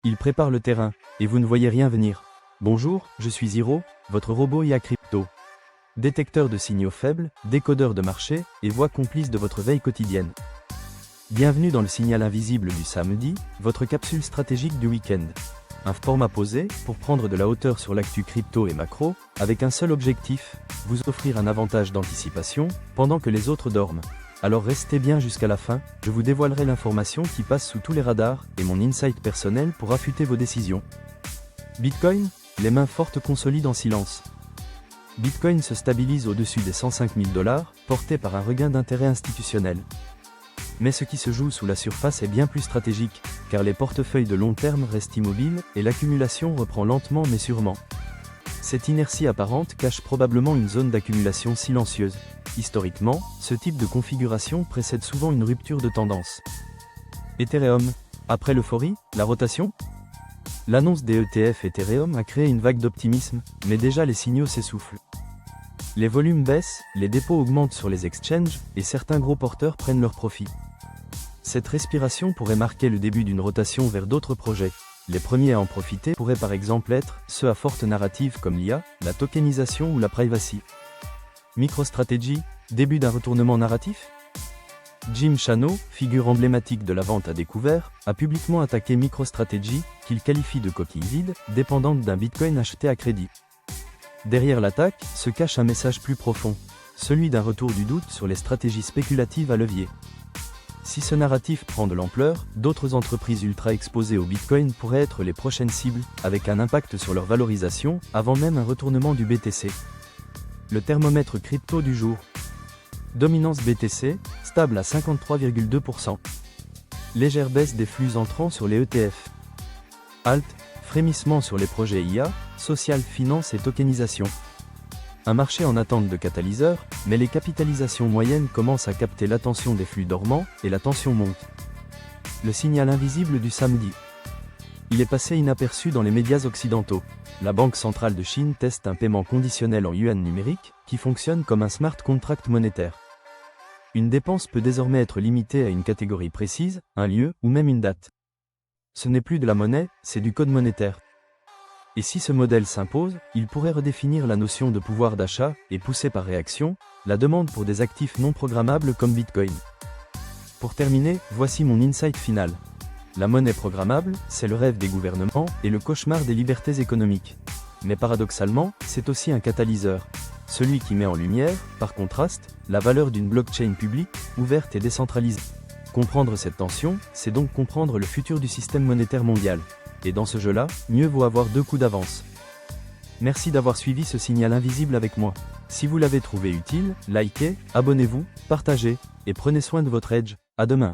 Il prépare le terrain, et vous ne voyez rien venir. Bonjour, je suis Zero, votre robot IA crypto. Détecteur de signaux faibles, décodeur de marché, et voix complice de votre veille quotidienne. Bienvenue dans le signal invisible du samedi, votre capsule stratégique du week-end. Un format posé, pour prendre de la hauteur sur l'actu crypto et macro, avec un seul objectif, vous offrir un avantage d'anticipation, pendant que les autres dorment. Alors restez bien jusqu'à la fin, je vous dévoilerai l'information qui passe sous tous les radars, et mon insight personnel pour affûter vos décisions. Bitcoin, les mains fortes consolident en silence. Bitcoin se stabilise au-dessus des 105 000 $, porté par un regain d'intérêt institutionnel. Mais ce qui se joue sous la surface est bien plus stratégique, car les portefeuilles de long terme restent immobiles, et l'accumulation reprend lentement mais sûrement. Cette inertie apparente cache probablement une zone d'accumulation silencieuse. Historiquement, ce type de configuration précède souvent une rupture de tendance. Ethereum. Après l'euphorie, la rotation ? L'annonce des ETF Ethereum a créé une vague d'optimisme, mais déjà les signaux s'essoufflent. Les volumes baissent, les dépôts augmentent sur les exchanges, et certains gros porteurs prennent leur profit. Cette respiration pourrait marquer le début d'une rotation vers d'autres projets. Les premiers à en profiter pourraient par exemple être ceux à forte narrative comme l'IA, la tokenisation ou la privacy. MicroStrategy, début d'un retournement narratif ? Jim Chanos, figure emblématique de la vente à découvert, a publiquement attaqué MicroStrategy, qu'il qualifie de coquille vide, dépendante d'un Bitcoin acheté à crédit. Derrière l'attaque, se cache un message plus profond, celui d'un retour du doute sur les stratégies spéculatives à levier. Si ce narratif prend de l'ampleur, d'autres entreprises ultra exposées au Bitcoin pourraient être les prochaines cibles, avec un impact sur leur valorisation, avant même un retournement du BTC. Le thermomètre crypto du jour. Dominance BTC, stable à 53,2%. Légère baisse des flux entrants sur les ETF. Alt, frémissement sur les projets IA, social, finance et tokenisation. Un marché en attente de catalyseur, mais les capitalisations moyennes commencent à capter l'attention des flux dormants, et la tension monte. Le signal invisible du samedi. Il est passé inaperçu dans les médias occidentaux. La Banque centrale de Chine teste un paiement conditionnel en yuan numérique, qui fonctionne comme un smart contract monétaire. Une dépense peut désormais être limitée à une catégorie précise, un lieu, ou même une date. Ce n'est plus de la monnaie, c'est du code monétaire. Et si ce modèle s'impose, il pourrait redéfinir la notion de pouvoir d'achat, et pousser par réaction, la demande pour des actifs non programmables comme Bitcoin. Pour terminer, voici mon insight final. La monnaie programmable, c'est le rêve des gouvernements, et le cauchemar des libertés économiques. Mais paradoxalement, c'est aussi un catalyseur. Celui qui met en lumière, par contraste, la valeur d'une blockchain publique, ouverte et décentralisée. Comprendre cette tension, c'est donc comprendre le futur du système monétaire mondial. Et dans ce jeu-là, mieux vaut avoir 2 coups d'avance. Merci d'avoir suivi ce signal invisible avec moi. Si vous l'avez trouvé utile, likez, abonnez-vous, partagez, et prenez soin de votre edge. À demain.